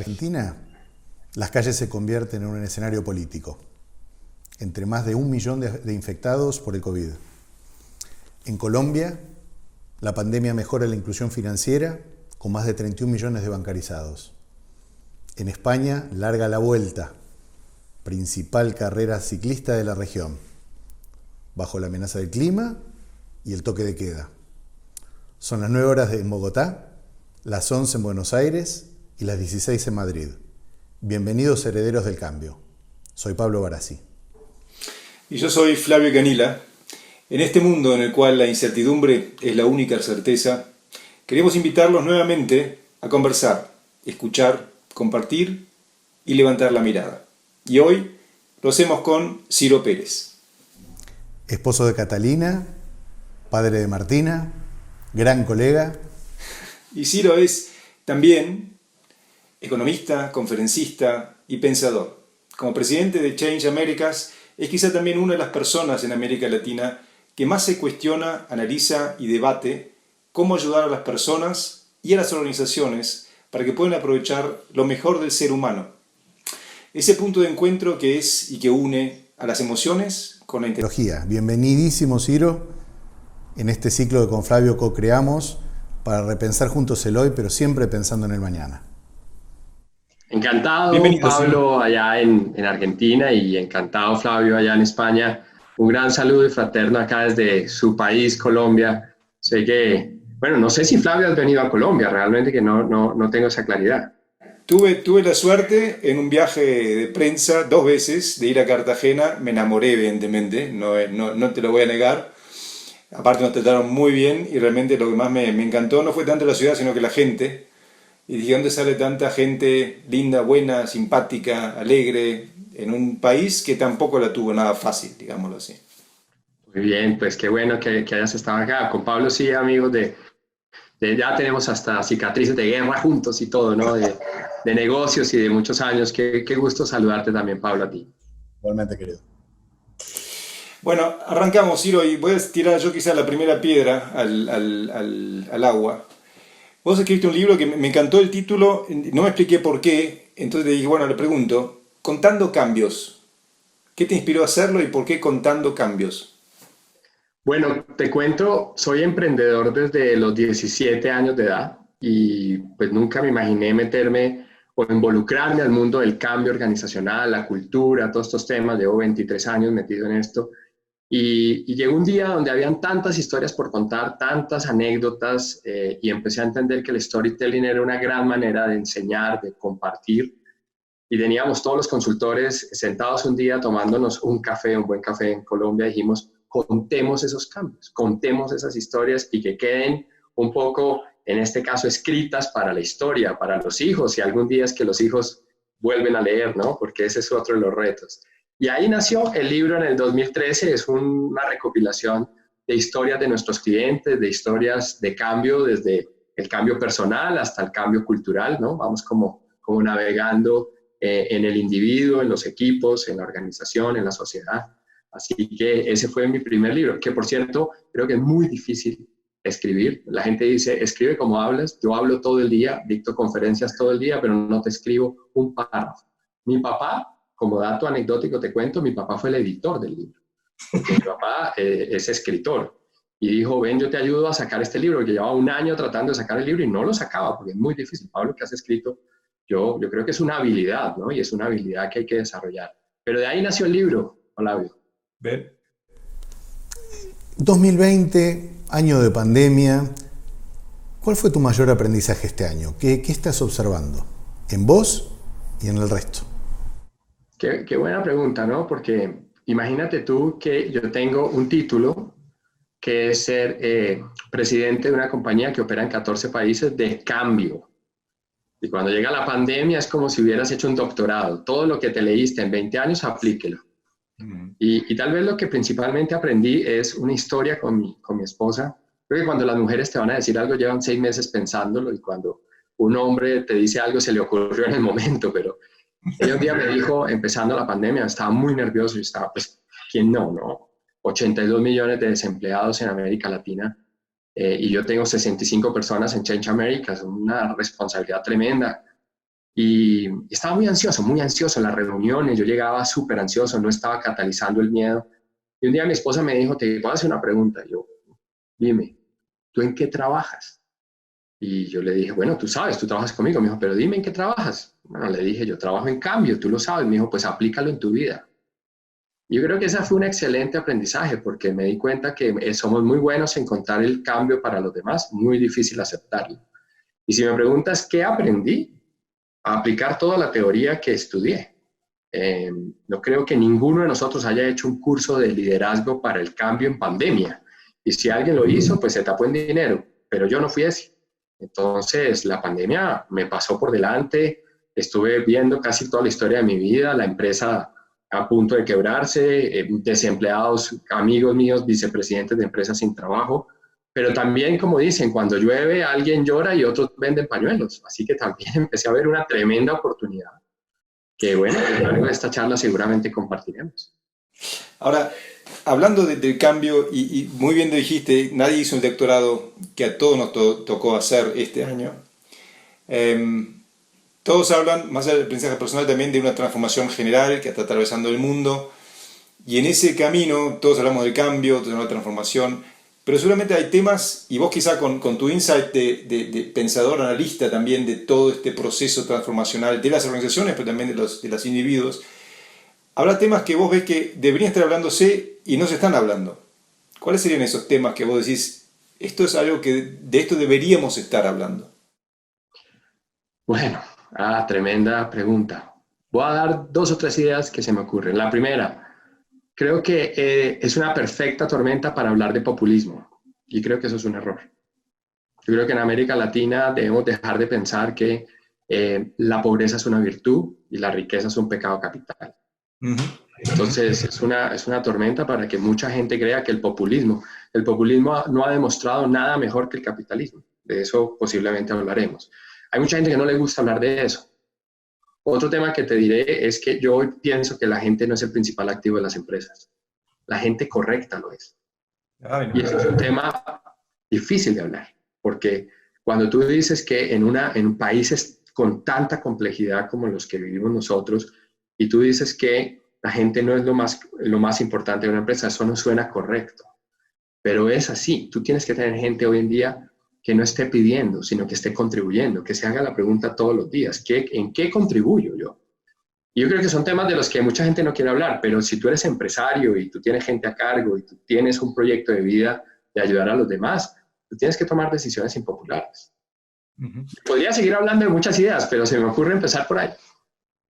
Argentina, las calles se convierten en un escenario político, entre más de 1 millón de infectados por el COVID. En Colombia, la pandemia mejora la inclusión financiera con más de 31 millones de bancarizados. En España, larga la Vuelta, principal carrera ciclista de la región, bajo la amenaza del clima y el toque de queda. Son las 9 horas en Bogotá, las 11 en Buenos Aires y las 16 en Madrid. Bienvenidos herederos del cambio. Soy Pablo Barassi. Y yo soy Flavio Canilla. En este mundo en el cual la incertidumbre es la única certeza, queremos invitarlos nuevamente a conversar, escuchar, compartir y levantar la mirada. Y hoy lo hacemos con Ciro Pérez. Esposo de Catalina, padre de Martina, gran colega. Y Ciro es también economista, conferencista y pensador. Como presidente de Change Americas, es quizá también una de las personas en América Latina que más se cuestiona, analiza y debate cómo ayudar a las personas y a las organizaciones para que puedan aprovechar lo mejor del ser humano. Ese punto de encuentro que es y que une a las emociones con la tecnología. Bienvenidísimo, Ciro, en este ciclo que con Flavio co-creamos para repensar juntos el hoy, pero siempre pensando en el mañana. Encantado, Bienvenido, Pablo, Ciro. allá en Argentina, y encantado, Flavio, allá en España. Un gran saludo y fraterno acá desde su país, Colombia. Sé que, bueno, no sé si Flavio has venido a Colombia, realmente que no tengo esa claridad. Tuve la suerte en un viaje de prensa 2 veces de ir a Cartagena. Me enamoré, evidentemente, no te lo voy a negar. Aparte nos trataron muy bien y realmente lo que más me encantó no fue tanto la ciudad, sino que la gente. Y dije, ¿dónde sale tanta gente linda, buena, simpática, alegre, en un país que tampoco la tuvo nada fácil, digámoslo así? Muy bien, pues qué bueno que hayas estado acá. Con Pablo sí, amigos, ya tenemos hasta cicatrices de guerra juntos y todo, ¿no? De negocios y de muchos años. Qué gusto saludarte también, Pablo, a ti. Igualmente, querido. Bueno, arrancamos, Ciro, y voy a tirar yo quizá la primera piedra al agua. Vos escribiste un libro que me encantó el título, no me expliqué por qué, entonces te dije, bueno, le pregunto, Contando Cambios, ¿qué te inspiró a hacerlo y por qué Contando Cambios? Bueno, te cuento, soy emprendedor desde los 17 años de edad y pues nunca me imaginé meterme o involucrarme al mundo del cambio organizacional, la cultura, todos estos temas. Llevo 23 años metido en esto y llegó un día donde habían tantas historias por contar, tantas anécdotas, y empecé a entender que el storytelling era una gran manera de enseñar, de compartir. Y teníamos todos los consultores sentados un día tomándonos un café, un buen café en Colombia. Dijimos, contemos esos cambios, contemos esas historias y que queden un poco, en este caso, escritas para la historia, para los hijos, y algún día es que los hijos vuelven a leer, ¿no? Porque ese es otro de los retos. Y ahí nació el libro en el 2013, es una recopilación de historias de nuestros clientes, de historias de cambio, desde el cambio personal hasta el cambio cultural, ¿no? Vamos como navegando en el individuo, en los equipos, en la organización, en la sociedad. Así que ese fue mi primer libro, que por cierto, creo que es muy difícil escribir. La gente dice, escribe como hablas. Yo hablo todo el día, dicto conferencias todo el día, pero no te escribo un párrafo. Mi papá, como dato anecdótico te cuento, mi papá fue el editor del libro. Porque mi papá es escritor. Y dijo, ven, yo te ayudo a sacar este libro, que llevaba 1 año tratando de sacar el libro y no lo sacaba, porque es muy difícil. Pablo, ¿qué has escrito? Yo creo que es una habilidad, ¿no? Y es una habilidad que hay que desarrollar. Pero de ahí nació el libro, Flavio. ¿Ven? 2020, año de pandemia. ¿Cuál fue tu mayor aprendizaje este año? ¿Qué estás observando en vos y en el resto? Qué buena pregunta, ¿no? Porque imagínate tú que yo tengo un título que es ser presidente de una compañía que opera en 14 países de cambio. Y cuando llega la pandemia es como si hubieras hecho un doctorado. Todo lo que te leíste en 20 años, aplíquelo. Y tal vez lo que principalmente aprendí es una historia con mi esposa. Creo que cuando las mujeres te van a decir algo, llevan 6 meses pensándolo, y cuando un hombre te dice algo, se le ocurrió en el momento. Pero ella un día me dijo, empezando la pandemia, estaba muy nervioso y estaba, pues, ¿quién no? 82 millones de desempleados en América Latina. Y yo tengo 65 personas en Change America, es una responsabilidad tremenda. Y estaba muy ansioso en las reuniones, yo llegaba súper ansioso, no estaba catalizando el miedo. Y un día mi esposa me dijo, te puedo hacer una pregunta. Yo, dime, ¿tú en qué trabajas? Y yo le dije, bueno, tú sabes, tú trabajas conmigo. Me dijo, pero dime en qué trabajas. Bueno, le dije, yo trabajo en cambio, tú lo sabes. Me dijo, pues aplícalo en tu vida. Yo creo que ese fue un excelente aprendizaje porque me di cuenta que somos muy buenos en contar el cambio para los demás, muy difícil aceptarlo. Y si me preguntas qué aprendí, a aplicar toda la teoría que estudié. No creo que ninguno de nosotros haya hecho un curso de liderazgo para el cambio en pandemia. Y si alguien lo hizo, pues se tapó en dinero, pero yo no fui ese. Entonces, la pandemia me pasó por delante, estuve viendo casi toda la historia de mi vida, la empresa a punto de quebrarse, desempleados, amigos míos, vicepresidentes de empresas sin trabajo, pero también, como dicen, cuando llueve alguien llora y otros venden pañuelos. Así que también empecé a ver una tremenda oportunidad que, bueno, a lo largo de esta charla seguramente compartiremos. Ahora, hablando del cambio, y muy bien lo dijiste, nadie hizo un doctorado que a todos nos tocó hacer este año. Todos hablan, más allá del aprendizaje personal, también de una transformación general que está atravesando el mundo. Y en ese camino, todos hablamos del cambio, todos hablamos de transformación. Pero seguramente hay temas, y vos quizá con tu insight de pensador, analista también de todo este proceso transformacional de las organizaciones, pero también de los individuos, habrá temas que vos ves que deberían estar hablándose y no se están hablando. ¿Cuáles serían esos temas que vos decís, esto es algo que de esto deberíamos estar hablando? Bueno, tremenda pregunta. Voy a dar 2 o 3 ideas que se me ocurren. La primera, creo que es una perfecta tormenta para hablar de populismo y creo que eso es un error. Yo creo que en América Latina debemos dejar de pensar que la pobreza es una virtud y la riqueza es un pecado capital. Uh-huh. Entonces es una tormenta para que mucha gente crea que el populismo no ha demostrado nada mejor que el capitalismo. De eso posiblemente hablaremos. Hay mucha gente que no le gusta hablar de eso. Otro tema que te diré es que yo pienso que la gente no es el principal activo de las empresas. La gente correcta lo es. Y eso es un tema difícil de hablar, porque cuando tú dices que en países con tanta complejidad como los que vivimos nosotros, y tú dices que la gente no es lo más importante de una empresa, eso no suena correcto. Pero es así. Tú tienes que tener gente hoy en día que no esté pidiendo, sino que esté contribuyendo, que se haga la pregunta todos los días, ¿en qué contribuyo yo? Y yo creo que son temas de los que mucha gente no quiere hablar, pero si tú eres empresario y tú tienes gente a cargo y tú tienes un proyecto de vida de ayudar a los demás, tú tienes que tomar decisiones impopulares. Uh-huh. Podría seguir hablando de muchas ideas, pero se me ocurre empezar por ahí.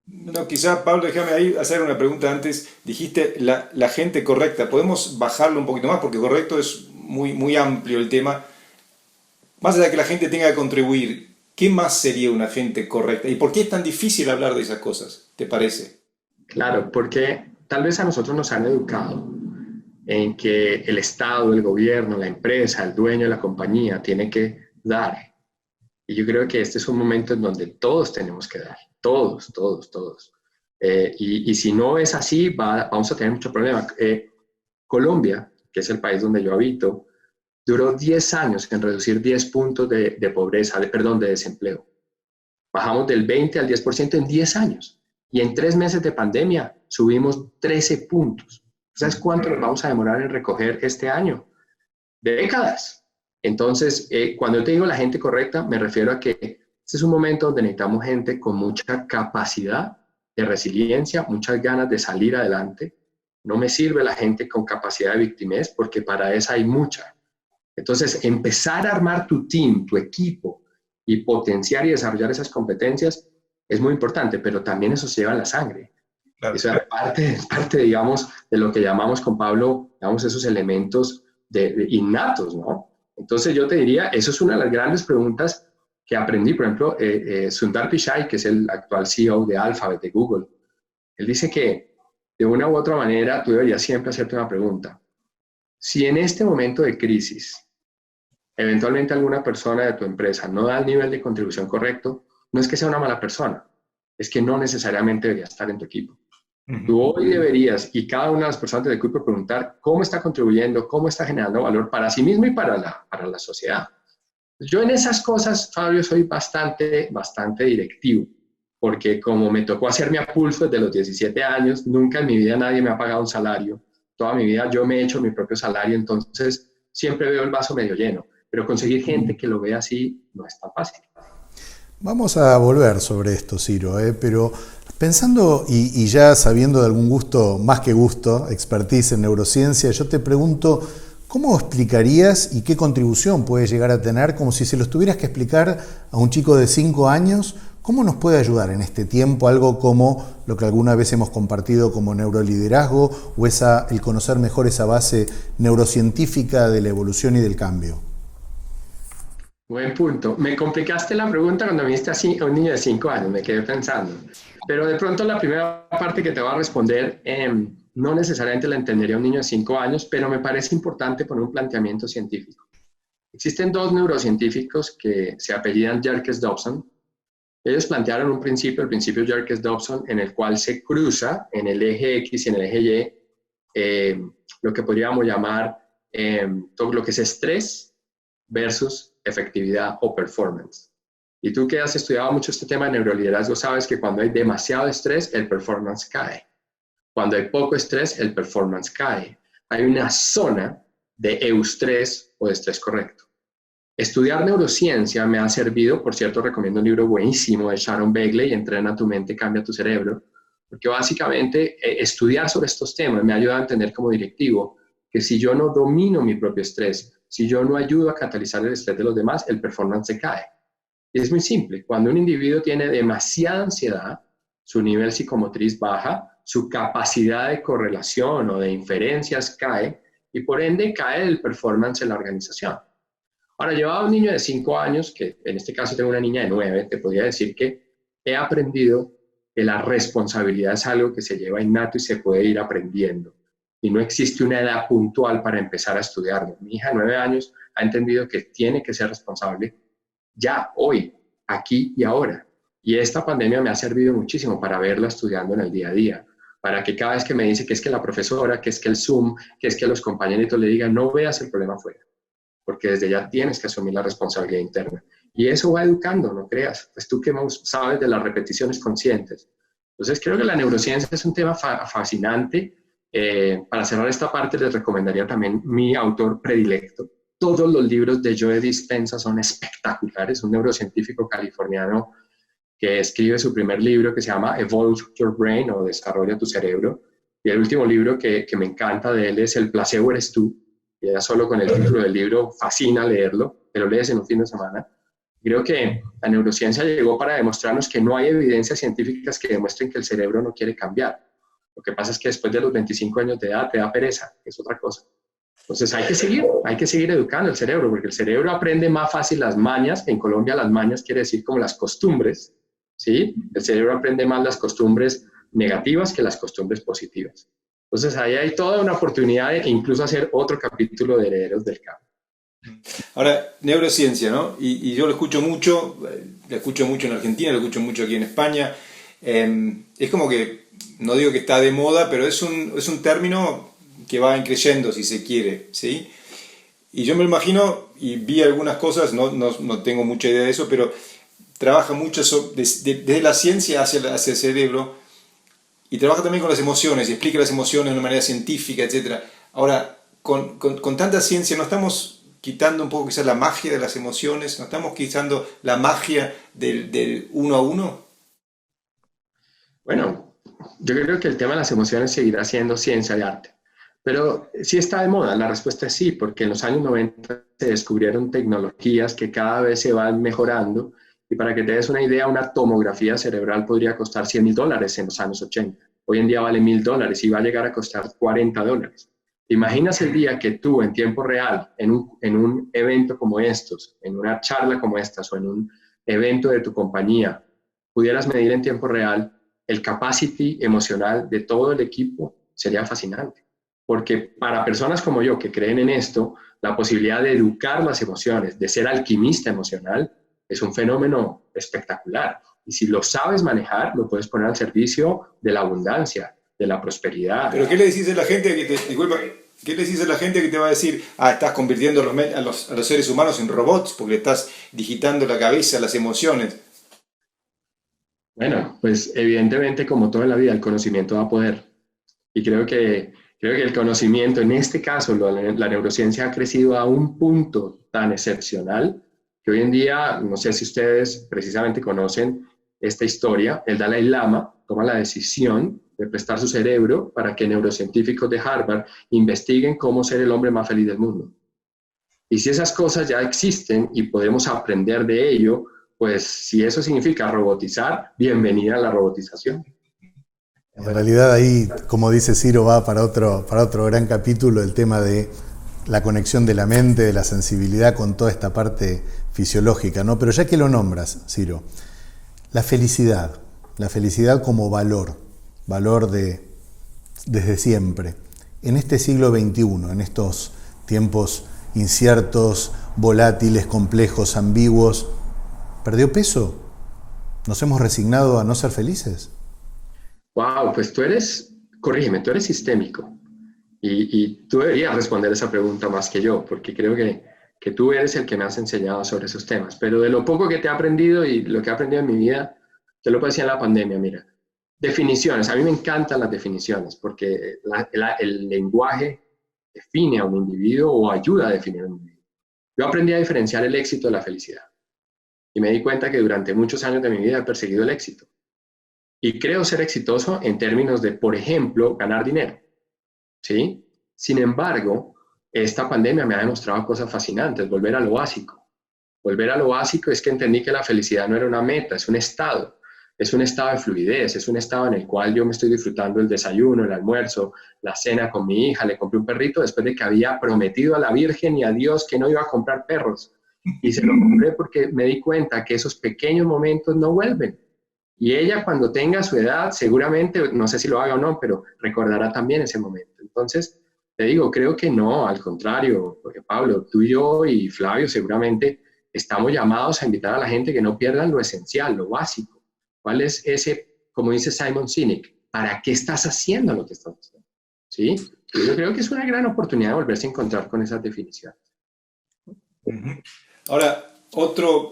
No, quizá, Pablo, déjame ahí hacer una pregunta antes. Dijiste la gente correcta. ¿Podemos bajarlo un poquito más? Porque correcto es muy, muy amplio el tema. Más allá de que la gente tenga que contribuir, ¿qué más sería una gente correcta? ¿Y por qué es tan difícil hablar de esas cosas, te parece? Claro, porque tal vez a nosotros nos han educado en que el Estado, el gobierno, la empresa, el dueño de la compañía tiene que dar. Y yo creo que este es un momento en donde todos tenemos que dar, todos. Y si no es así, vamos a tener mucho problema. Colombia, que es el país donde yo habito, duró 10 años en reducir 10 puntos de desempleo. Bajamos del 20 al 10% en 10 años. Y en 3 meses de pandemia subimos 13 puntos. ¿Sabes cuánto nos vamos a demorar en recoger este año? Décadas. Entonces, cuando yo te digo la gente correcta, me refiero a que este es un momento donde necesitamos gente con mucha capacidad de resiliencia, muchas ganas de salir adelante. No me sirve la gente con capacidad de victimez, porque para esa hay mucha. Entonces, empezar a armar tu team, tu equipo, y potenciar y desarrollar esas competencias es muy importante, pero también eso se lleva en la sangre. Claro. Eso es parte, digamos, de lo que llamamos con Pablo, digamos, esos elementos de innatos, ¿no? Entonces yo te diría, eso es una de las grandes preguntas que aprendí. Por ejemplo, Sundar Pichai, que es el actual CEO de Alphabet, de Google, él dice que de una u otra manera tú deberías siempre hacerte una pregunta. Si en este momento de crisis eventualmente alguna persona de tu empresa no da el nivel de contribución correcto, no es que sea una mala persona, es que no necesariamente debería estar en tu equipo. Tú hoy deberías, y cada una de las personas del equipo, preguntar cómo está contribuyendo, cómo está generando valor para sí mismo y para la sociedad. Yo en esas cosas, Fabio, soy bastante directivo. porque como me tocó hacerme a pulso desde los 17 años, nunca en mi vida nadie me ha pagado un salario. Toda mi vida yo me he hecho mi propio salario, entonces siempre veo el vaso medio lleno. Pero conseguir gente que lo vea así no es tan fácil. Vamos a volver sobre esto, Ciro, pero pensando y ya sabiendo de algún gusto, más que gusto, expertise en neurociencia, yo te pregunto, ¿cómo explicarías y qué contribución puede llegar a tener, como si se los tuvieras que explicar a un chico de 5 años, cómo nos puede ayudar en este tiempo algo como lo que alguna vez hemos compartido como neuroliderazgo o el conocer mejor esa base neurocientífica de la evolución y del cambio? Buen punto. Me complicaste la pregunta cuando me diste así a un niño de 5 años, me quedé pensando. Pero de pronto la primera parte que te voy a responder, no necesariamente la entendería un niño de 5 años, pero me parece importante poner un planteamiento científico. Existen 2 neurocientíficos que se apellidan Yerkes-Dodson. Ellos plantearon un principio, el principio Yerkes-Dodson, en el cual se cruza en el eje X y en el eje Y lo que podríamos llamar todo lo que es estrés versus efectividad o performance. Y tú que has estudiado mucho este tema de neuroliderazgo, sabes que cuando hay demasiado estrés, el performance cae. Cuando hay poco estrés, el performance cae. Hay una zona de eustrés o de estrés correcto. Estudiar neurociencia me ha servido, por cierto, recomiendo un libro buenísimo de Sharon Begley, Entrena tu mente, cambia tu cerebro, porque básicamente estudiar sobre estos temas me ha ayudado a entender como directivo que si yo no domino mi propio estrés, si yo no ayudo a catalizar el estrés de los demás, el performance se cae. Y es muy simple. Cuando un individuo tiene demasiada ansiedad, su nivel psicomotriz baja, su capacidad de correlación o de inferencias cae y por ende cae el performance en la organización. Ahora, llevaba a un niño de 5 años, que en este caso tengo una niña de 9, te podría decir que he aprendido que la responsabilidad es algo que se lleva innato y se puede ir aprendiendo. Y no existe una edad puntual para empezar a estudiarlo. Mi hija de 9 años ha entendido que tiene que ser responsable ya, hoy, aquí y ahora. Y esta pandemia me ha servido muchísimo para verla estudiando en el día a día, para que cada vez que me dice que es que la profesora, que es que el Zoom, que es que los compañeritos le digan, no veas el problema afuera, porque desde ya tienes que asumir la responsabilidad interna. Y eso va educando, no creas. Pues tú que sabes de las repeticiones conscientes. Entonces creo que la neurociencia es un tema fascinante. Para cerrar esta parte les recomendaría también mi autor predilecto. Todos los libros de Joe Dispenza son espectaculares. Un neurocientífico californiano que escribe su primer libro que se llama Evolve Your Brain o Desarrolla tu cerebro. Y el último libro que me encanta de él es El placebo eres tú. Y ya solo con el título del libro fascina leerlo, te lo lees en un fin de semana. Creo que la neurociencia llegó para demostrarnos que no hay evidencias científicas que demuestren que el cerebro no quiere cambiar. Lo que pasa es que después de los 25 años de edad te da pereza, que es otra cosa. Entonces hay que seguir educando el cerebro, porque el cerebro aprende más fácil las mañas. En Colombia las mañas quiere decir como las costumbres, ¿sí? El cerebro aprende más las costumbres negativas que las costumbres positivas. Entonces ahí hay toda una oportunidad de incluso hacer otro capítulo de Herederos del Cambio. Ahora, neurociencia, ¿no? Y yo lo escucho mucho en Argentina, lo escucho mucho aquí en España. Es como que, no digo que está de moda, pero es un término que va creciendo, si se quiere, ¿sí? Y yo me lo imagino, y vi algunas cosas, no tengo mucha idea de eso, pero trabaja mucho desde la ciencia hacia el cerebro, y trabaja también con las emociones, y explica las emociones de una manera científica, etc. Ahora, con tanta ciencia, ¿no estamos quitando un poco quizás la magia de las emociones? ¿No estamos quitando la magia del uno a uno? Bueno, yo creo que el tema de las emociones seguirá siendo ciencia y arte. Pero sí está de moda, la respuesta es sí, porque en los años 90 se descubrieron tecnologías que cada vez se van mejorando. Y para que te des una idea, una tomografía cerebral podría costar $100,000 en los años 80. Hoy en día vale $1,000 y va a llegar a costar $40. ¿Te imaginas el día que tú en tiempo real, en un evento como estos, en una charla como estas o en un evento de tu compañía, pudieras medir en tiempo real el capacity emocional de todo el equipo? Sería fascinante. Porque para personas como yo que creen en esto, la posibilidad de educar las emociones, de ser alquimista emocional, es un fenómeno espectacular. Y si lo sabes manejar, lo puedes poner al servicio de la abundancia, de la prosperidad. Pero ¿qué le decís a la gente ¿qué le decís a la gente que te va a decir, estás convirtiendo a los seres humanos en robots porque estás digitando la cabeza, las emociones? Bueno, pues evidentemente, como toda la vida, el conocimiento da poder. Y creo que el conocimiento, en este caso, la neurociencia ha crecido a un punto tan excepcional que hoy en día, no sé si ustedes precisamente conocen esta historia, el Dalai Lama toma la decisión de prestar su cerebro para que neurocientíficos de Harvard investiguen cómo ser el hombre más feliz del mundo. Y si esas cosas ya existen y podemos aprender de ello, pues si eso significa robotizar, bienvenida a la robotización. En realidad ahí, como dice Ciro, va para otro gran capítulo el tema de la conexión de la mente, de la sensibilidad con toda esta parte fisiológica, ¿no? Pero ya que lo nombras, Ciro, la felicidad como valor desde siempre, en este siglo XXI, en estos tiempos inciertos, volátiles, complejos, ambiguos, ¿perdió peso? ¿Nos hemos resignado a no ser felices? Wow, pues corrígeme, tú eres sistémico y tú deberías responder esa pregunta más que yo, porque creo que tú eres el que me has enseñado sobre esos temas. Pero de lo poco que te he aprendido y lo que he aprendido en mi vida, te lo decía en la pandemia, mira, definiciones, a mí me encantan las definiciones, porque el lenguaje define a un individuo o ayuda a definir a un individuo. Yo aprendí a diferenciar el éxito de la felicidad y me di cuenta que durante muchos años de mi vida he perseguido el éxito. Y creo ser exitoso en términos de, por ejemplo, ganar dinero, ¿sí? Sin embargo, esta pandemia me ha demostrado cosas fascinantes, volver a lo básico. Volver a lo básico es que entendí que la felicidad no era una meta, es un estado de fluidez, es un estado en el cual yo me estoy disfrutando el desayuno, el almuerzo, la cena con mi hija, le compré un perrito después de que había prometido a la Virgen y a Dios que no iba a comprar perros. Y se lo compré porque me di cuenta que esos pequeños momentos no vuelven. Y ella cuando tenga su edad, seguramente, no sé si lo haga o no, pero recordará también ese momento. Entonces, te digo, creo que no, al contrario, porque Pablo, tú y yo y Flavio seguramente estamos llamados a invitar a la gente que no pierdan lo esencial, lo básico. ¿Cuál es ese, como dice Simon Sinek, para qué estás haciendo lo que estás haciendo? ¿Sí? Yo creo que es una gran oportunidad de volverse a encontrar con esas definiciones. Ahora,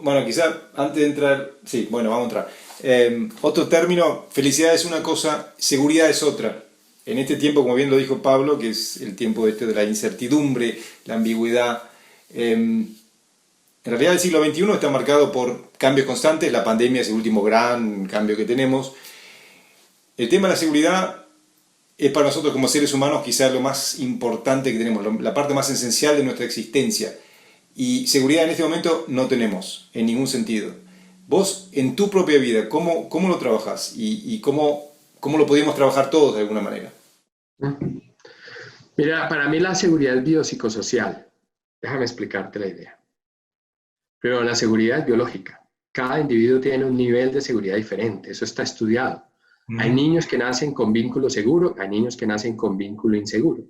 bueno, quizá antes de entrar, sí, bueno, vamos a entrar. Otro término, felicidad es una cosa, seguridad es otra. En este tiempo, como bien lo dijo Pablo, que es el tiempo de la incertidumbre, la ambigüedad, en realidad el siglo XXI está marcado por cambios constantes, la pandemia es el último gran cambio que tenemos. El tema de la seguridad es para nosotros como seres humanos quizá lo más importante que tenemos, la parte más esencial de nuestra existencia. Y seguridad en este momento no tenemos, en ningún sentido. Vos, en tu propia vida, ¿cómo lo trabajas? ¿Y cómo lo podríamos trabajar todos de alguna manera? Mira, para mí la seguridad es biopsicosocial. Déjame explicarte la idea. Pero la seguridad es biológica. Cada individuo tiene un nivel de seguridad diferente. Eso está estudiado. Hay niños que nacen con vínculo seguro, hay niños que nacen con vínculo inseguro.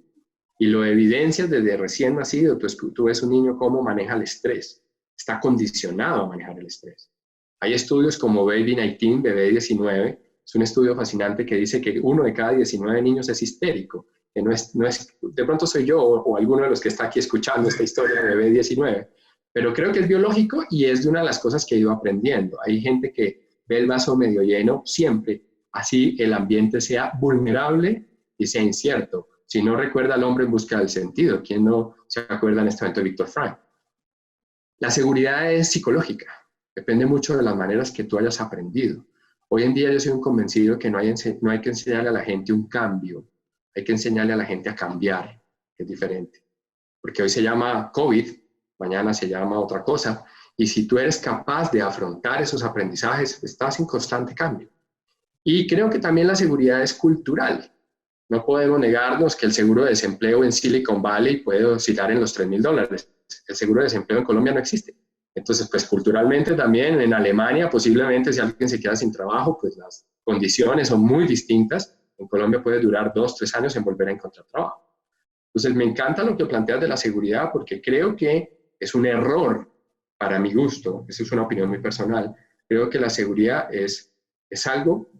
Y lo evidencias desde recién nacido. Tú ves un niño cómo maneja el estrés. Está condicionado a manejar el estrés. Hay estudios como Baby-19, Bebé 19. Es un estudio fascinante que dice que 1 de cada 19 niños es histérico. Que no es, de pronto soy yo o alguno de los que está aquí escuchando esta historia de Bebé 19. Pero creo que es biológico y es de una de las cosas que he ido aprendiendo. Hay gente que ve el vaso medio lleno siempre, así el ambiente sea vulnerable y sea incierto. Si no recuerda al hombre en busca del sentido, ¿quién no se acuerda en este momento de Víctor Frank? La seguridad es psicológica, depende mucho de las maneras que tú hayas aprendido. Hoy en día yo soy un convencido que no hay que enseñarle a la gente un cambio, hay que enseñarle a la gente a cambiar, que es diferente. Porque hoy se llama COVID, mañana se llama otra cosa, y si tú eres capaz de afrontar esos aprendizajes, estás en constante cambio. Y creo que también la seguridad es cultural. No podemos negarnos que el seguro de desempleo en Silicon Valley puede oscilar en los $3,000. El seguro de desempleo en Colombia no existe. Entonces, pues culturalmente también en Alemania, posiblemente si alguien se queda sin trabajo, pues las condiciones son muy distintas. En Colombia puede durar 2, 3 años en volver a encontrar trabajo. Entonces, me encanta lo que planteas de la seguridad porque creo que es un error para mi gusto. Esa es una opinión muy personal. Creo que la seguridad es algo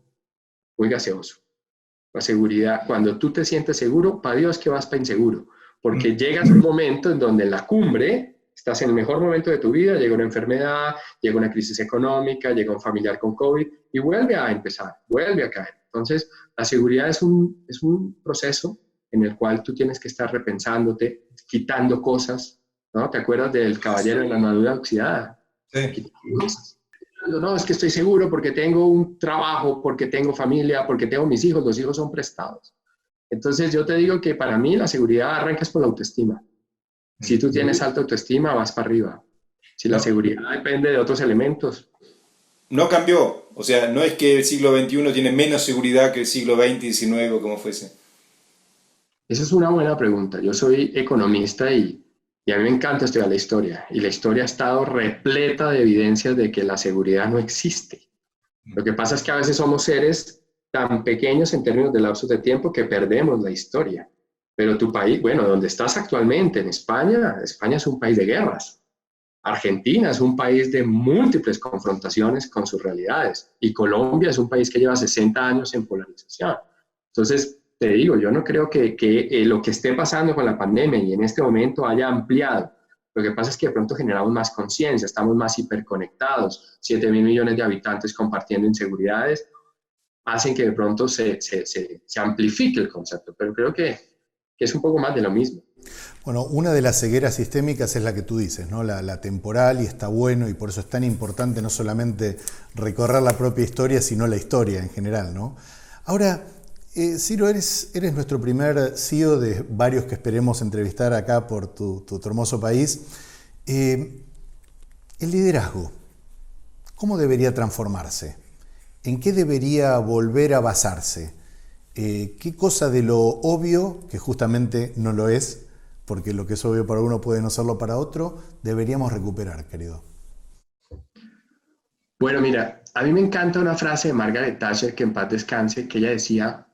muy gaseoso. La seguridad, cuando tú te sientes seguro, para Dios que vas para inseguro, porque llegas a un momento en donde en la cumbre estás en el mejor momento de tu vida, llega una enfermedad, llega una crisis económica, llega un familiar con COVID y vuelve a empezar, vuelve a caer. Entonces, la seguridad es un proceso en el cual tú tienes que estar repensándote, quitando cosas, ¿no? ¿Te acuerdas del caballero en la armadura oxidada? Sí. No, es que estoy seguro porque tengo un trabajo, porque tengo familia, porque tengo mis hijos, los hijos son prestados. Entonces yo te digo que para mí la seguridad arranca por la autoestima. Si tú tienes alta autoestima, vas para arriba. Si la seguridad depende de otros elementos. No cambió, o sea, no es que el siglo XXI tiene menos seguridad que el siglo XX y XIX o como fuese. Esa es una buena pregunta. Yo soy economista y a mí me encanta estudiar la historia. Y la historia ha estado repleta de evidencias de que la seguridad no existe. Lo que pasa es que a veces somos seres tan pequeños en términos de lapsos de tiempo que perdemos la historia. Pero tu país, bueno, donde estás actualmente, en España, España es un país de guerras. Argentina es un país de múltiples confrontaciones con sus realidades. Y Colombia es un país que lleva 60 años en polarización. Entonces, te digo, yo no creo que lo que esté pasando con la pandemia y en este momento haya ampliado. Lo que pasa es que de pronto generamos más conciencia, estamos más hiperconectados, 7.000 millones de habitantes compartiendo inseguridades, hacen que de pronto se amplifique el concepto, pero creo que es un poco más de lo mismo. Bueno, una de las cegueras sistémicas es la que tú dices, ¿no? La temporal, y está bueno, y por eso es tan importante no solamente recorrer la propia historia, sino la historia en general, ¿no? Ahora, Ciro, eres nuestro primer CEO de varios que esperemos entrevistar acá por tu hermoso país. El liderazgo, ¿cómo debería transformarse? ¿En qué debería volver a basarse? ¿Qué cosa de lo obvio, que justamente no lo es, porque lo que es obvio para uno puede no serlo para otro, deberíamos recuperar, querido? Bueno, mira, a mí me encanta una frase de Margaret Thatcher, que en paz descanse, que ella decía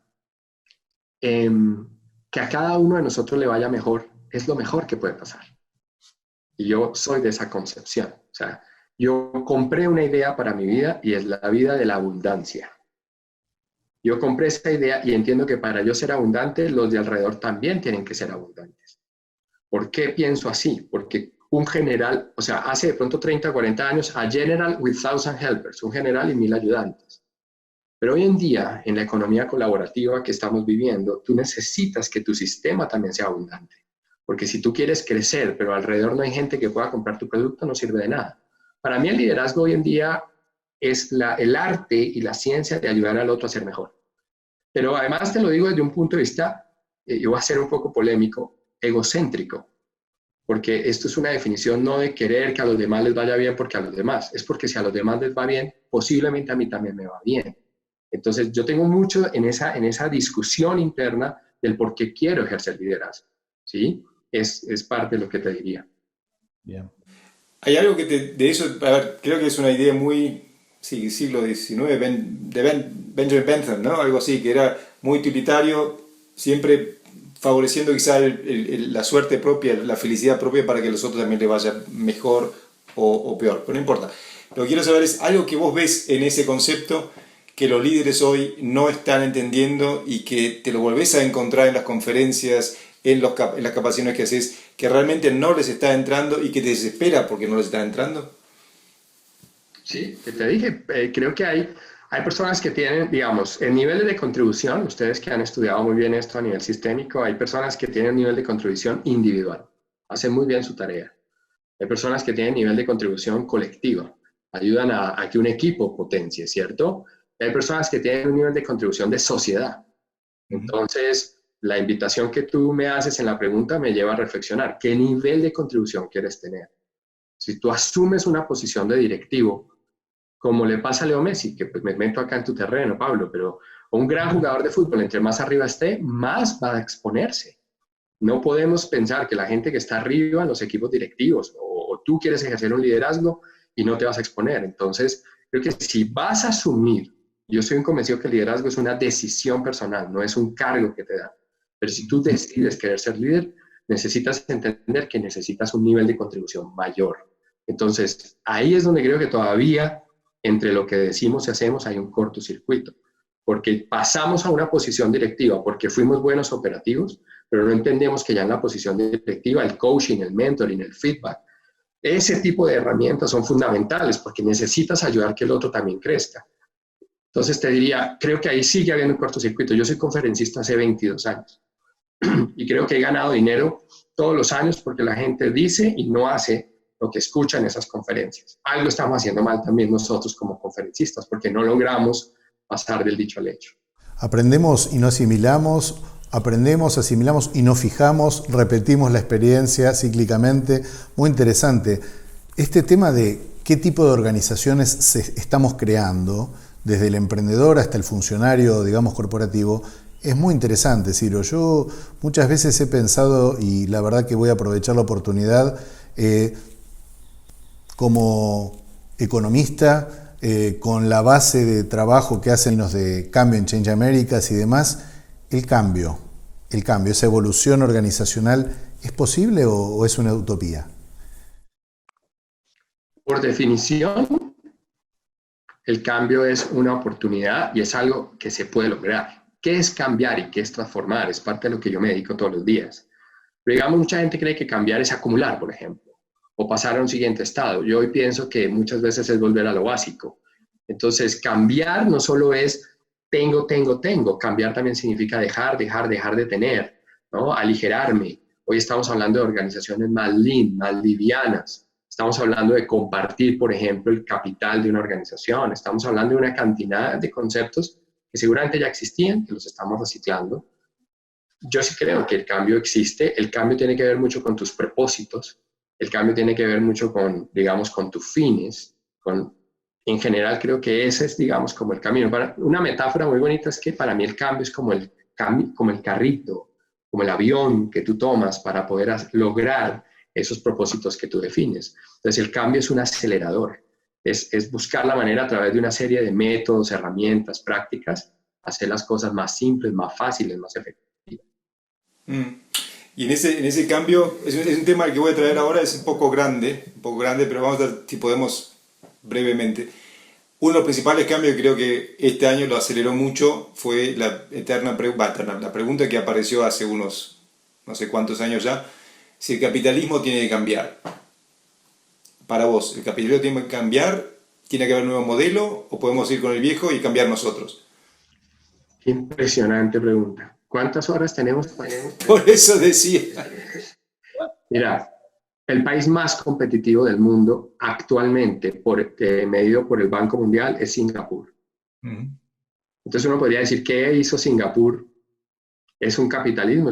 que a cada uno de nosotros le vaya mejor es lo mejor que puede pasar. Y yo soy de esa concepción. O sea, yo compré una idea para mi vida y es la vida de la abundancia. Yo compré esta idea y entiendo que para yo ser abundante, los de alrededor también tienen que ser abundantes. ¿Por qué pienso así? Porque un general, o sea, hace de pronto 30 o 40 años, a general with 1,000 helpers, un general y 1,000 ayudantes. Pero hoy en día, en la economía colaborativa que estamos viviendo, tú necesitas que tu sistema también sea abundante. Porque si tú quieres crecer, pero alrededor no hay gente que pueda comprar tu producto, no sirve de nada. Para mí el liderazgo hoy en día es el arte y la ciencia de ayudar al otro a ser mejor. Pero además te lo digo desde un punto de vista, yo voy a ser un poco polémico, egocéntrico. Porque esto es una definición no de querer que a los demás les vaya bien porque a los demás, es porque si a los demás les va bien, posiblemente a mí también me va bien. Entonces, yo tengo mucho en esa discusión interna del por qué quiero ejercer liderazgo, ¿sí? Es parte de lo que te diría. Bien. Hay algo que de eso, a ver, creo que es una idea muy, sí, siglo XIX, de Benjamin Bentham, ¿no? Algo así, que era muy utilitario, siempre favoreciendo quizá la suerte propia, la felicidad propia para que a los otros también les vaya mejor o peor, pero no importa. Lo que quiero saber es algo que vos ves en ese concepto que los líderes hoy no están entendiendo y que te lo volvés a encontrar en las conferencias, en las capacitaciones que haces, que realmente no les está entrando y que te desespera porque no les está entrando. Sí, que te dije, creo que hay personas que tienen, digamos, en niveles de contribución, ustedes que han estudiado muy bien esto a nivel sistémico, hay personas que tienen nivel de contribución individual, hacen muy bien su tarea. Hay personas que tienen nivel de contribución colectiva, ayudan a que un equipo potencie, ¿cierto? Hay personas que tienen un nivel de contribución de sociedad. Entonces, la invitación que tú me haces en la pregunta me lleva a reflexionar. ¿Qué nivel de contribución quieres tener? Si tú asumes una posición de directivo, como le pasa a Leo Messi, que pues me meto acá en tu terreno, Pablo, pero un gran jugador de fútbol, entre más arriba esté, más va a exponerse. No podemos pensar que la gente que está arriba en los equipos directivos, o tú quieres ejercer un liderazgo y no te vas a exponer. Entonces, creo que si vas a asumir, yo soy convencido que el liderazgo es una decisión personal, no es un cargo que te dan. Pero si tú decides querer ser líder, necesitas entender que necesitas un nivel de contribución mayor. Entonces, ahí es donde creo que todavía entre lo que decimos y hacemos hay un cortocircuito. Porque pasamos a una posición directiva porque fuimos buenos operativos, pero no entendemos que ya en la posición directiva el coaching, el mentoring, el feedback, Ese tipo de herramientas son fundamentales porque necesitas ayudar que el otro también crezca. Entonces te diría, creo que ahí sigue habiendo un cortocircuito. Yo soy conferencista hace 22 años y creo que he ganado dinero todos los años porque la gente dice y no hace lo que escucha en esas conferencias. Algo estamos haciendo mal también nosotros como conferencistas porque no logramos pasar del dicho al hecho. Aprendemos y no asimilamos, aprendemos, asimilamos y no fijamos, repetimos la experiencia cíclicamente. Muy interesante. Este tema de qué tipo de organizaciones estamos creando, desde el emprendedor hasta el funcionario, digamos, corporativo, es muy interesante, Ciro. Yo muchas veces he pensado, y la verdad que voy a aprovechar la oportunidad, como economista, con la base de trabajo que hacen los de cambio en Change Americas y demás, el cambio, esa evolución organizacional, ¿es posible o es una utopía? Por definición, el cambio es una oportunidad y es algo que se puede lograr. ¿Qué es cambiar y qué es transformar? Es parte de lo que yo me dedico todos los días. Pero digamos, mucha gente cree que cambiar es acumular, por ejemplo, o pasar a un siguiente estado. Yo hoy pienso que muchas veces es volver a lo básico. Entonces, cambiar no solo es tengo. Cambiar también significa dejar de tener, ¿no? Aligerarme. Hoy estamos hablando de organizaciones más lean, más livianas. Estamos hablando de compartir, por ejemplo, el capital de una organización. Estamos hablando de una cantidad de conceptos que seguramente ya existían, que los estamos reciclando. Yo sí creo que el cambio existe. El cambio tiene que ver mucho con tus propósitos. El cambio tiene que ver mucho con, digamos, con tus fines. En general, creo que ese es, digamos, como el camino. Una metáfora muy bonita es que para mí el cambio es como el carrito, como el avión que tú tomas para poder lograr esos propósitos que tú defines. Entonces, el cambio es un acelerador. Es buscar la manera a través de una serie de métodos, herramientas, prácticas, hacer las cosas más simples, más fáciles, más efectivas. Y en ese cambio, es un tema que voy a traer ahora, es un poco grande, pero vamos a ver si podemos brevemente. Uno de los principales cambios que creo que este año lo aceleró mucho fue la la pregunta que apareció hace unos no sé cuántos años ya, si el capitalismo tiene que cambiar. Para vos, ¿el capitalismo tiene que cambiar? ¿Tiene que haber un nuevo modelo? ¿O podemos ir con el viejo y cambiar nosotros? Qué impresionante pregunta. ¿Cuántas horas tenemos? Por eso decía. Mira, el país más competitivo del mundo actualmente, medido por el Banco Mundial, es Singapur. Entonces uno podría decir, ¿qué hizo Singapur? Es un capitalismo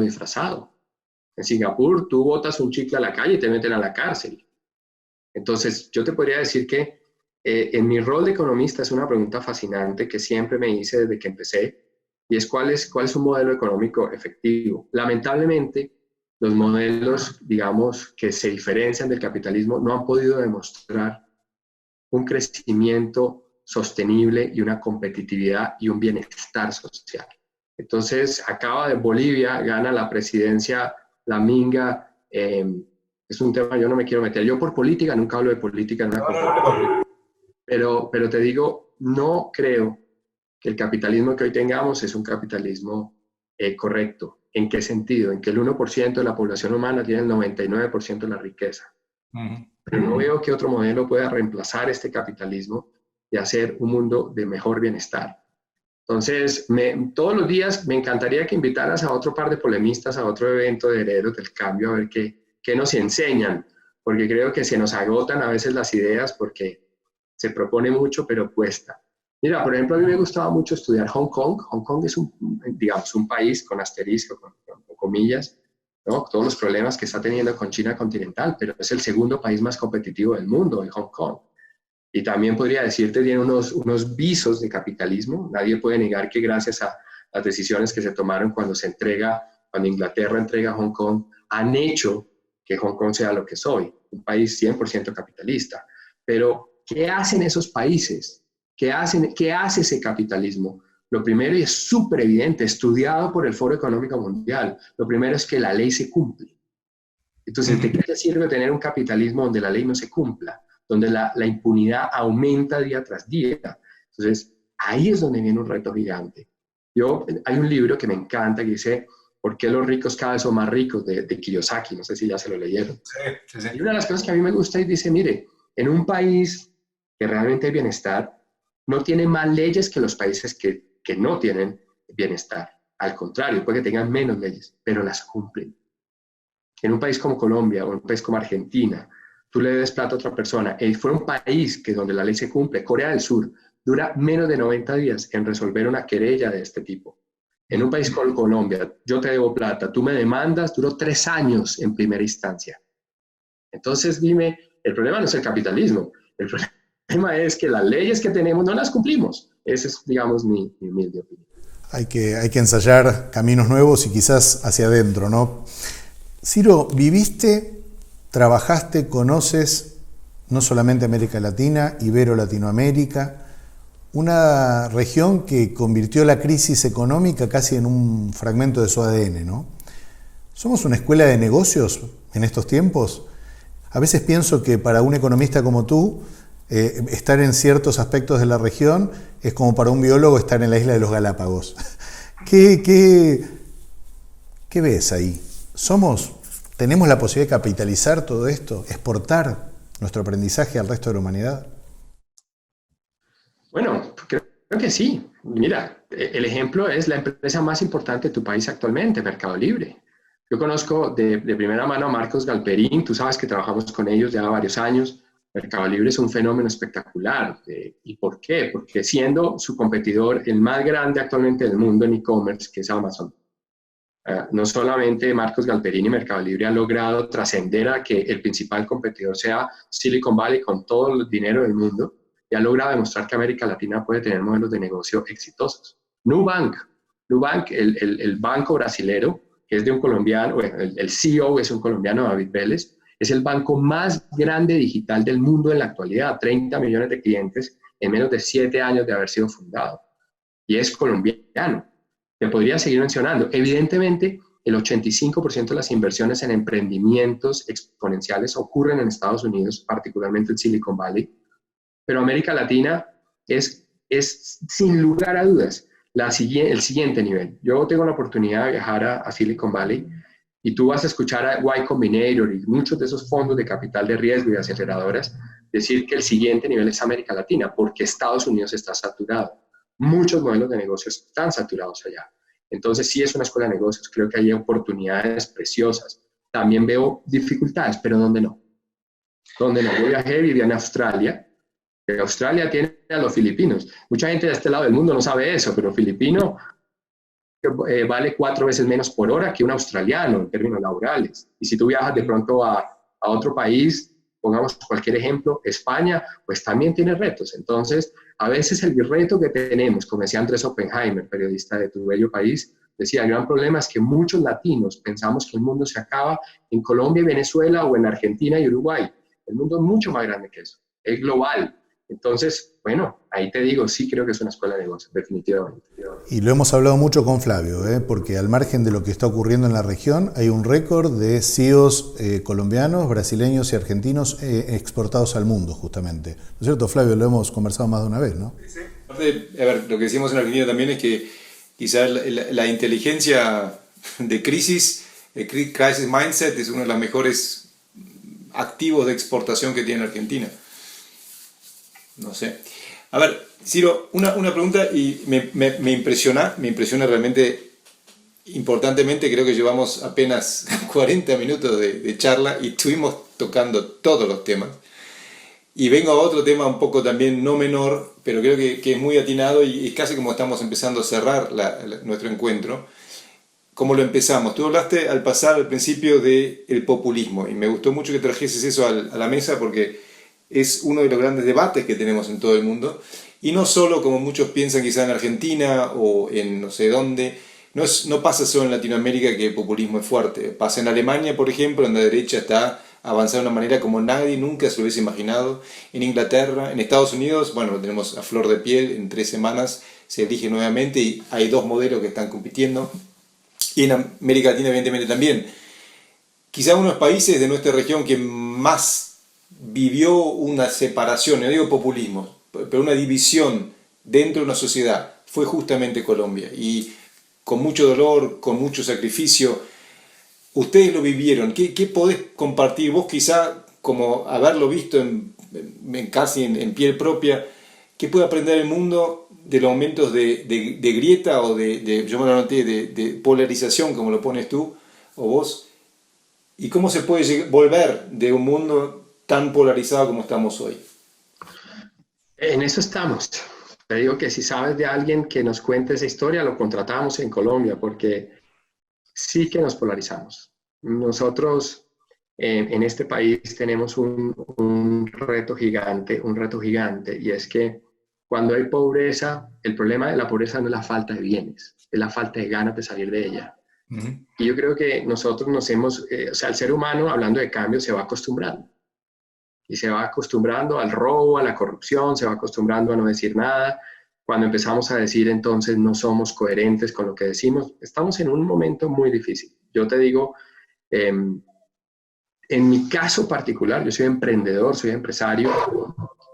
disfrazado. En Singapur tú botas un chicle a la calle y te meten a la cárcel. Entonces yo te podría decir que en mi rol de economista es una pregunta fascinante que siempre me hice desde que empecé, y es ¿cuál es un modelo económico efectivo? Lamentablemente, los modelos, digamos, que se diferencian del capitalismo no han podido demostrar un crecimiento sostenible y una competitividad y un bienestar social. Entonces, acaba de Bolivia, gana la presidencia la Minga. Es un tema, yo no me quiero meter. Yo por política, nunca hablo de política en una conferencia. Pero te digo, no creo que el capitalismo que hoy tengamos es un capitalismo correcto. ¿En qué sentido? En que el 1% de la población humana tiene el 99% de la riqueza. Pero no veo que otro modelo pueda reemplazar este capitalismo y hacer un mundo de mejor bienestar. Entonces, todos los días me encantaría que invitaras a otro par de polemistas a otro evento de Herederos del Cambio a ver qué nos enseñan, porque creo que se nos agotan a veces las ideas porque se propone mucho, pero cuesta. Mira, por ejemplo, a mí me gustaba mucho estudiar Hong Kong. Hong Kong es un país con asterisco, con comillas, ¿no? Todos los problemas que está teniendo con China continental, pero es el segundo país más competitivo del mundo, Hong Kong. Y también podría decirte, tiene unos visos de capitalismo. Nadie puede negar que gracias a las decisiones que se tomaron cuando Inglaterra entrega Hong Kong, han hecho que Hong Kong sea lo que es hoy, un país 100% capitalista. Pero, ¿qué hacen esos países? ¿Qué hace ese capitalismo? Lo primero, y es súper evidente, estudiado por el Foro Económico Mundial, lo primero es que la ley se cumple. Entonces, ¿de qué te sirve tener un capitalismo donde la ley no se cumpla? Donde la impunidad aumenta día tras día. Entonces, ahí es donde viene un reto gigante. Hay un libro que me encanta que dice ¿Por qué los ricos cada vez son más ricos? De Kiyosaki, no sé si ya se lo leyeron. Sí. Y una de las cosas que a mí me gusta es, dice, mire, en un país que realmente hay bienestar, no tiene más leyes que los países que no tienen bienestar. Al contrario, puede que tengan menos leyes, pero las cumplen. En un país como Colombia o en un país como Argentina, tú le des plata a otra persona, y fuera un país que donde la ley se cumple, Corea del Sur, dura menos de 90 días en resolver una querella de este tipo. En un país como Colombia, yo te debo plata, tú me demandas, duró 3 años en primera instancia. Entonces, dime, el problema no es el capitalismo, el problema es que las leyes que tenemos no las cumplimos. Esa es, digamos, mi humilde opinión. Hay que ensayar caminos nuevos y quizás hacia adentro, ¿no? Ciro, viviste, trabajaste, conoces no solamente América Latina, Ibero-Latinoamérica, una región que convirtió la crisis económica casi en un fragmento de su ADN, ¿no? ¿Somos una escuela de negocios en estos tiempos? A veces pienso que para un economista como tú, estar en ciertos aspectos de la región es como para un biólogo estar en la isla de los Galápagos. ¿Qué ves ahí? ¿Tenemos la posibilidad de capitalizar todo esto, exportar nuestro aprendizaje al resto de la humanidad? Bueno, creo que sí. Mira, el ejemplo es la empresa más importante de tu país actualmente, Mercado Libre. Yo conozco de primera mano a Marcos Galperín, tú sabes que trabajamos con ellos ya varios años. Mercado Libre es un fenómeno espectacular. ¿Y por qué? Porque siendo su competidor el más grande actualmente del mundo en e-commerce, que es Amazon, no solamente Marcos Galperín y Mercado Libre han logrado trascender a que el principal competidor sea Silicon Valley con todo el dinero del mundo, y ha logrado demostrar que América Latina puede tener modelos de negocio exitosos. Nubank, el banco brasilero, que es de un colombiano, bueno, el CEO es un colombiano, David Vélez, es el banco más grande digital del mundo en la actualidad, 30 millones de clientes en menos de 7 años de haber sido fundado, y es colombiano. Te podría seguir mencionando. Evidentemente, el 85% de las inversiones en emprendimientos exponenciales ocurren en Estados Unidos, particularmente en Silicon Valley, pero América Latina es sin lugar a dudas el siguiente nivel. Yo tengo la oportunidad de viajar a Silicon Valley y tú vas a escuchar a Y Combinator y muchos de esos fondos de capital de riesgo y aceleradoras decir que el siguiente nivel es América Latina porque Estados Unidos está saturado. Muchos modelos de negocios están saturados allá. Entonces sí es una escuela de negocios, creo que hay oportunidades preciosas. También veo dificultades, pero ¿dónde no? ¿Dónde no? Yo viajé, vivía en Australia, que Australia tiene a los filipinos. Mucha gente de este lado del mundo no sabe eso, pero filipino vale 4 veces menos por hora que un australiano en términos laborales. Y si tú viajas de pronto a otro país, pongamos cualquier ejemplo, España, pues también tiene retos. Entonces, a veces el reto que tenemos, como decía Andrés Oppenheimer, periodista de Tu Bello País, decía, el gran problema es que muchos latinos pensamos que el mundo se acaba en Colombia y Venezuela o en Argentina y Uruguay. El mundo es mucho más grande que eso, es global. Entonces, bueno, ahí te digo, sí creo que es una escuela de negocios, definitivamente. Y lo hemos hablado mucho con Flavio, porque al margen de lo que está ocurriendo en la región, hay un récord de CEOs colombianos, brasileños y argentinos exportados al mundo, justamente. ¿No es cierto, Flavio? Lo hemos conversado más de una vez, ¿no? Sí. A ver, lo que decimos en Argentina también es que quizás la inteligencia de crisis, el crisis mindset, es uno de los mejores activos de exportación que tiene Argentina. No sé. A ver, Ciro, una pregunta y me impresiona realmente importantemente. Creo que llevamos apenas 40 minutos de charla y estuvimos tocando todos los temas. Y vengo a otro tema un poco también no menor, pero creo que es muy atinado y es casi como estamos empezando a cerrar nuestro encuentro. ¿Cómo lo empezamos? Tú hablaste al pasar al principio del populismo y me gustó mucho que trajeses eso a la mesa porque es uno de los grandes debates que tenemos en todo el mundo, y no solo como muchos piensan quizá en Argentina o en no sé dónde, no pasa solo en Latinoamérica que el populismo es fuerte, pasa en Alemania, por ejemplo, donde la derecha está avanzando de una manera como nadie nunca se lo hubiese imaginado, en Inglaterra, en Estados Unidos, bueno, lo tenemos a flor de piel, en 3 semanas se elige nuevamente y hay 2 modelos que están compitiendo, y en América Latina evidentemente también. Quizá uno de los países de nuestra región que más vivió una separación, no digo populismo, pero una división dentro de una sociedad, fue justamente Colombia. Y con mucho dolor, con mucho sacrificio. Ustedes lo vivieron. ¿Qué podés compartir vos, quizá como haberlo visto casi en piel propia? ¿Qué puede aprender el mundo de los momentos de grieta o yo me lo anoté, de polarización, como lo pones tú o vos? ¿Y cómo se puede volver de un mundo tan polarizado como estamos hoy? En eso estamos. Te digo que si sabes de alguien que nos cuente esa historia, lo contratamos en Colombia, porque sí que nos polarizamos. Nosotros en este país tenemos un reto gigante, y es que cuando hay pobreza, el problema de la pobreza no es la falta de bienes, es la falta de ganas de salir de ella. Uh-huh. Y yo creo que nosotros o sea, el ser humano, hablando de cambio, se va acostumbrando. Y se va acostumbrando al robo, a la corrupción, se va acostumbrando a no decir nada. Cuando empezamos a decir, entonces no somos coherentes con lo que decimos, estamos en un momento muy difícil. Yo te digo, en mi caso particular, yo soy emprendedor, soy empresario,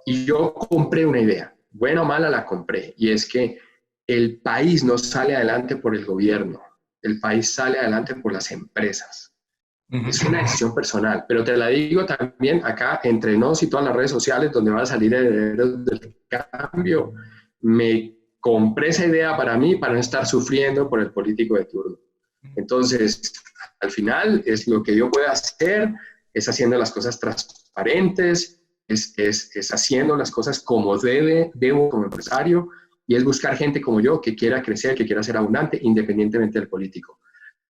y yo compré una idea, buena o mala la compré, y es que el país no sale adelante por el gobierno, el país sale adelante por las empresas. Es una decisión personal, pero te la digo también acá entre nos y todas las redes sociales donde van a salir herederos del cambio. Me compré esa idea para mí, para no estar sufriendo por el político de turno. Entonces, al final, es lo que yo puedo hacer, es haciendo las cosas transparentes, es haciendo las cosas como debo como empresario, y es buscar gente como yo que quiera crecer, que quiera ser abundante, independientemente del político.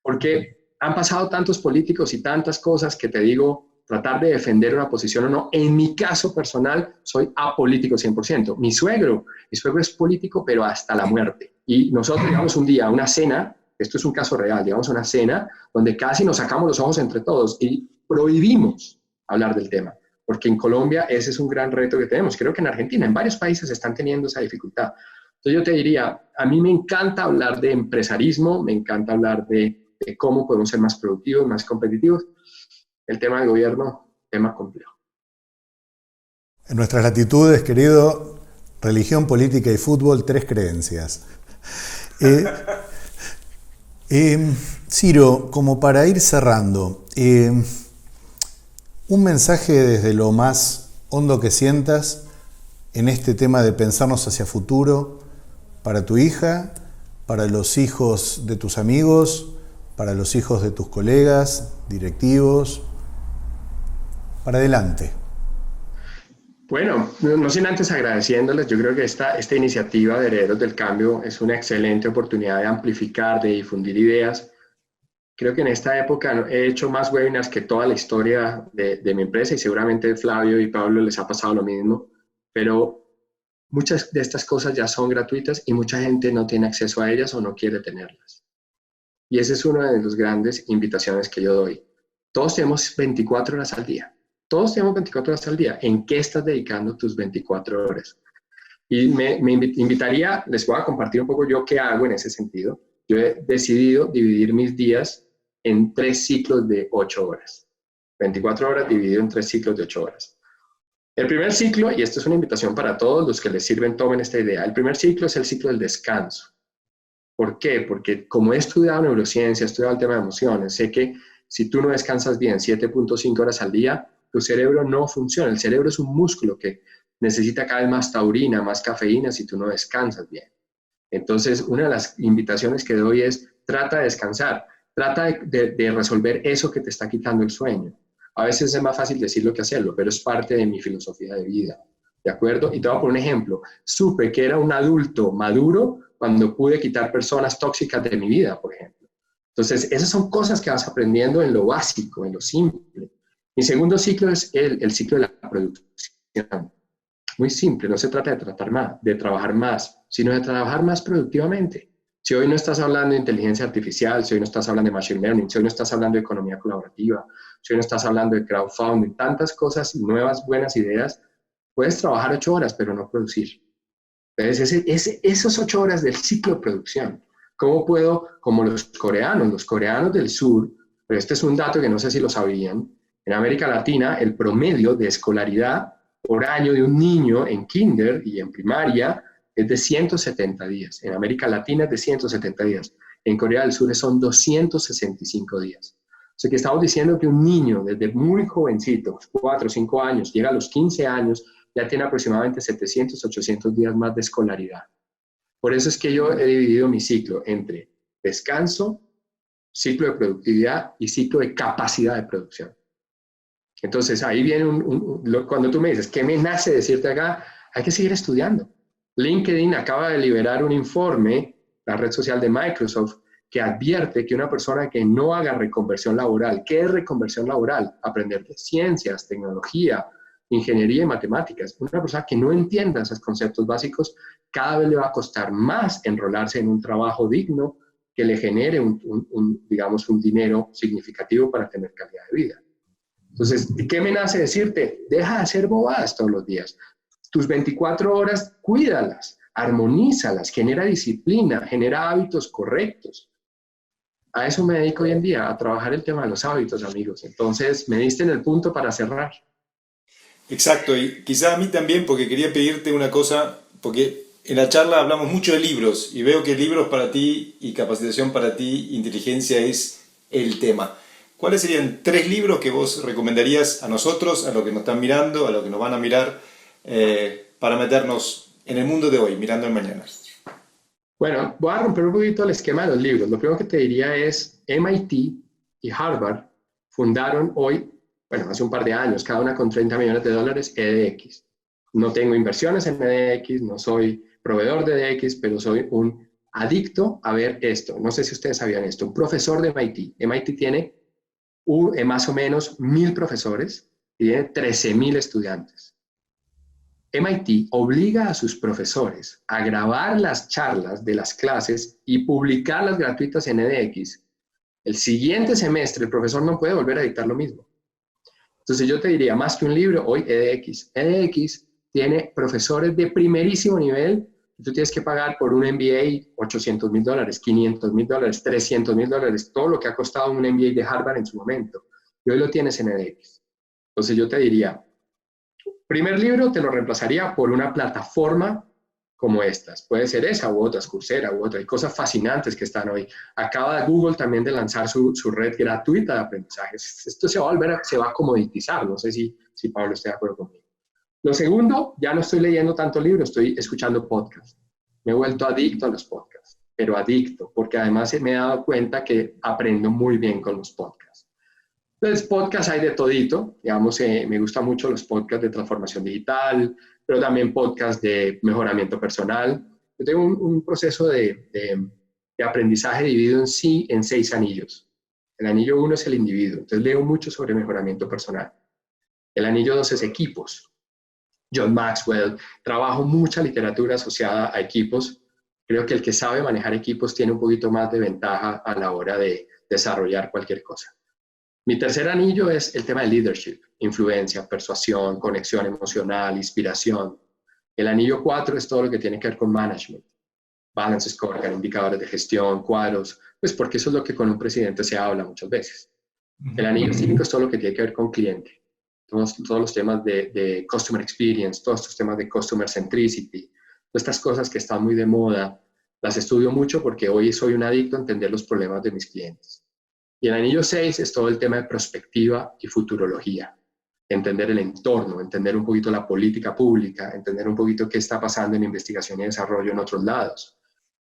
Porque han pasado tantos políticos y tantas cosas que te digo, tratar de defender una posición o no. En mi caso personal, soy apolítico 100%. Mi suegro es político, pero hasta la muerte. Y nosotros llegamos un día a una cena, esto es un caso real, llegamos a una cena donde casi nos sacamos los ojos entre todos y prohibimos hablar del tema. Porque en Colombia ese es un gran reto que tenemos. Creo que en Argentina, en varios países están teniendo esa dificultad. Entonces yo te diría, a mí me encanta hablar de empresarismo, me encanta hablar de cómo podemos ser más productivos, más competitivos. El tema del gobierno, tema complejo. En nuestras latitudes, querido, religión, política y fútbol, 3 creencias. Ciro, como para ir cerrando, un mensaje desde lo más hondo que sientas en este tema de pensarnos hacia futuro, para tu hija, para los hijos de tus amigos, para los hijos de tus colegas, directivos, para adelante. Bueno, no sin antes agradeciéndoles, yo creo que esta iniciativa de Herederos del Cambio es una excelente oportunidad de amplificar, de difundir ideas. Creo que en esta época he hecho más webinars que toda la historia de mi empresa, y seguramente Flavio y Pablo les ha pasado lo mismo, pero muchas de estas cosas ya son gratuitas y mucha gente no tiene acceso a ellas o no quiere tenerlas. Y esa es una de las grandes invitaciones que yo doy. Todos tenemos 24 horas al día. Todos tenemos 24 horas al día. ¿En qué estás dedicando tus 24 horas? Y me invitaría, les voy a compartir un poco yo qué hago en ese sentido. Yo he decidido dividir mis días en 3 ciclos de 8 horas. 24 horas dividido en 3 ciclos de 8 horas. El primer ciclo, y esto es una invitación para todos los que les sirven, tomen esta idea. El primer ciclo es el ciclo del descanso. ¿Por qué? Porque como he estudiado neurociencia, he estudiado el tema de emociones, sé que si tú no descansas bien 7.5 horas al día, tu cerebro no funciona. El cerebro es un músculo que necesita cada vez más taurina, más cafeína si tú no descansas bien. Entonces, una de las invitaciones que doy es trata de descansar, trata de resolver eso que te está quitando el sueño. A veces es más fácil decirlo que hacerlo, pero es parte de mi filosofía de vida. ¿De acuerdo? Y te voy a poner un ejemplo. Supe que era un adulto maduro cuando pude quitar personas tóxicas de mi vida, por ejemplo. Entonces, esas son cosas que vas aprendiendo en lo básico, en lo simple. Mi segundo ciclo es el ciclo de la producción. Muy simple, no se trata de trabajar más, sino de trabajar más productivamente. Si hoy no estás hablando de inteligencia artificial, si hoy no estás hablando de machine learning, si hoy no estás hablando de economía colaborativa, si hoy no estás hablando de crowdfunding, tantas cosas, nuevas, buenas ideas, puedes trabajar 8 horas, pero no producir. Entonces, esas 8 horas del ciclo de producción, ¿cómo puedo, como los coreanos del sur, pero este es un dato que no sé si lo sabían, en América Latina el promedio de escolaridad por año de un niño en kinder y en primaria es de 170 días. En América Latina es de 170 días. En Corea del Sur son 265 días. O sea que estamos diciendo que un niño desde muy jovencito, 4 o 5 años, llega a los 15 años, ya tiene aproximadamente 700, 800 días más de escolaridad. Por eso es que yo he dividido mi ciclo entre descanso, ciclo de productividad y ciclo de capacidad de producción. Entonces ahí viene cuando tú me dices, ¿qué me nace decirte acá? Hay que seguir estudiando. LinkedIn acaba de liberar un informe, la red social de Microsoft, que advierte que una persona que no haga reconversión laboral, ¿qué es reconversión laboral? Aprender de ciencias, tecnología, ingeniería y matemáticas. Una persona que no entienda esos conceptos básicos, cada vez le va a costar más enrolarse en un trabajo digno que le genere digamos, un dinero significativo para tener calidad de vida. Entonces, ¿qué me nace decirte? Deja de hacer bobadas todos los días. Tus 24 horas, cuídalas, armonízalas, genera disciplina, genera hábitos correctos. A eso me dedico hoy en día, a trabajar el tema de los hábitos, amigos. Entonces, me diste en el punto para cerrar. Exacto, y quizá a mí también, porque quería pedirte una cosa, porque en la charla hablamos mucho de libros, y veo que libros para ti y capacitación para ti, inteligencia es el tema. ¿Cuáles serían 3 libros que vos recomendarías a nosotros, a los que nos están mirando, a los que nos van a mirar, para meternos en el mundo de hoy, mirando el mañana? Bueno, voy a romper un poquito el esquema de los libros. Lo primero que te diría es MIT y Harvard fundaron hoy, hace un par de años, cada una con $30 millones, EDX. No tengo inversiones en EDX, no soy proveedor de EDX, pero soy un adicto a ver esto. No sé si ustedes sabían esto. Un profesor de MIT. MIT tiene más o menos 1,000 profesores y tiene 13,000 estudiantes. MIT obliga a sus profesores a grabar las charlas de las clases y publicarlas gratuitas en EDX. El siguiente semestre el profesor no puede volver a dictar lo mismo. Entonces yo te diría, más que un libro, hoy EDX. EDX tiene profesores de primerísimo nivel. Tú tienes que pagar por un MBA $800,000, $500,000, $300,000, todo lo que ha costado un MBA de Harvard en su momento. Y hoy lo tienes en EDX. Entonces yo te diría, primer libro te lo reemplazaría por una plataforma como estas. Puede ser esa u otras, Coursera u otra. Hay cosas fascinantes que están hoy. Acaba Google también de lanzar su red gratuita de aprendizaje. Esto se va a comoditizar. No sé si Pablo está de acuerdo conmigo. Lo segundo, ya no estoy leyendo tanto libros, estoy escuchando podcasts. Me he vuelto adicto a los podcasts, pero adicto, porque además me he dado cuenta que aprendo muy bien con los podcasts. Entonces, podcasts hay de todito, digamos, me gustan mucho los podcasts de transformación digital, pero también podcasts de mejoramiento personal. Yo tengo un proceso de aprendizaje dividido en 6 anillos. El anillo 1 es el individuo, entonces leo mucho sobre mejoramiento personal. El anillo 2 es equipos. John Maxwell, trabajo mucha literatura asociada a equipos. Creo que el que sabe manejar equipos tiene un poquito más de ventaja a la hora de desarrollar cualquier cosa. Mi tercer anillo es el tema de leadership, influencia, persuasión, conexión emocional, inspiración. El anillo 4 es todo lo que tiene que ver con management, balance scorecard, indicadores de gestión, cuadros, pues porque eso es lo que con un presidente se habla muchas veces. El anillo 5 es todo lo que tiene que ver con cliente. Todos los temas de customer experience, todos estos temas de customer centricity, todas estas cosas que están muy de moda, las estudio mucho porque hoy soy un adicto a entender los problemas de mis clientes. Y el anillo 6 es todo el tema de prospectiva y futurología, entender el entorno, entender un poquito la política pública, entender un poquito qué está pasando en investigación y desarrollo en otros lados.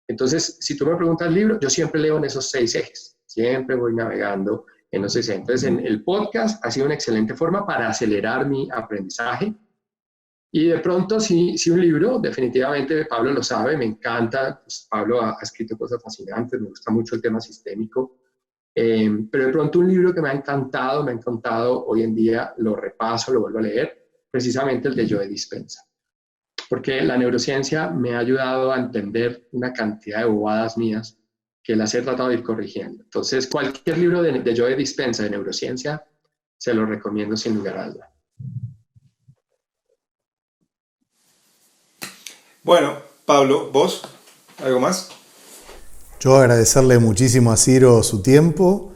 Entonces, si tú me preguntas el libro, yo siempre leo en esos 6 ejes, siempre voy navegando en los 60. Entonces, en el podcast ha sido una excelente forma para acelerar mi aprendizaje. Y de pronto, si un libro, definitivamente Pablo lo sabe, me encanta. Pues Pablo ha escrito cosas fascinantes, me gusta mucho el tema sistémico. Pero de pronto un libro que me ha encantado, hoy en día lo repaso, lo vuelvo a leer, precisamente el de Joe Dispenza. Porque la neurociencia me ha ayudado a entender una cantidad de bobadas mías que las he tratado de ir corrigiendo. Entonces, cualquier libro de Joe Dispenza de neurociencia, se lo recomiendo sin lugar a duda. Bueno, Pablo, ¿vos? ¿Algo más? Yo agradecerle muchísimo a Ciro su tiempo,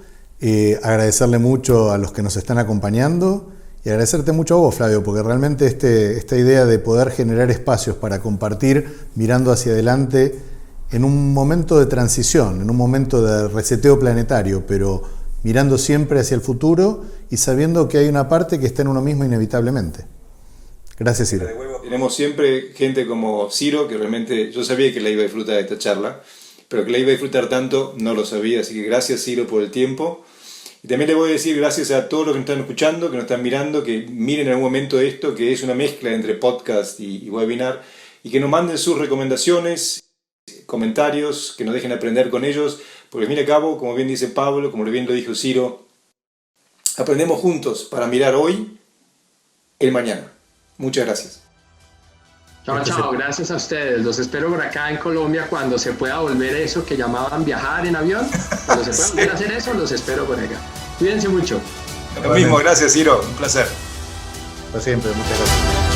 agradecerle mucho a los que nos están acompañando y agradecerte mucho a vos, Flavio, porque realmente esta idea de poder generar espacios para compartir mirando hacia adelante en un momento de transición, en un momento de reseteo planetario, pero mirando siempre hacia el futuro y sabiendo que hay una parte que está en uno mismo inevitablemente. Gracias, Ciro. Tenemos siempre gente como Ciro, que realmente yo sabía que la iba a disfrutar de esta charla, pero que la iba a disfrutar tanto no lo sabía, así que gracias, Ciro, por el tiempo. Y también le voy a decir gracias a todos los que nos están escuchando, que nos están mirando, que miren en algún momento esto, que es una mezcla entre podcast y webinar, y que nos manden sus recomendaciones, comentarios, que nos dejen aprender con ellos, porque al fin y al cabo, como bien dice Pablo, como bien lo dijo Ciro, aprendemos juntos para mirar hoy el mañana. Muchas gracias. Chao, chao. Gracias a ustedes. Los espero por acá en Colombia cuando se pueda volver eso que llamaban viajar en avión. Cuando se pueda volver a hacer eso, los espero por acá. Cuídense mucho. Lo mismo, gracias, Ciro. Un placer. Por siempre, muchas gracias.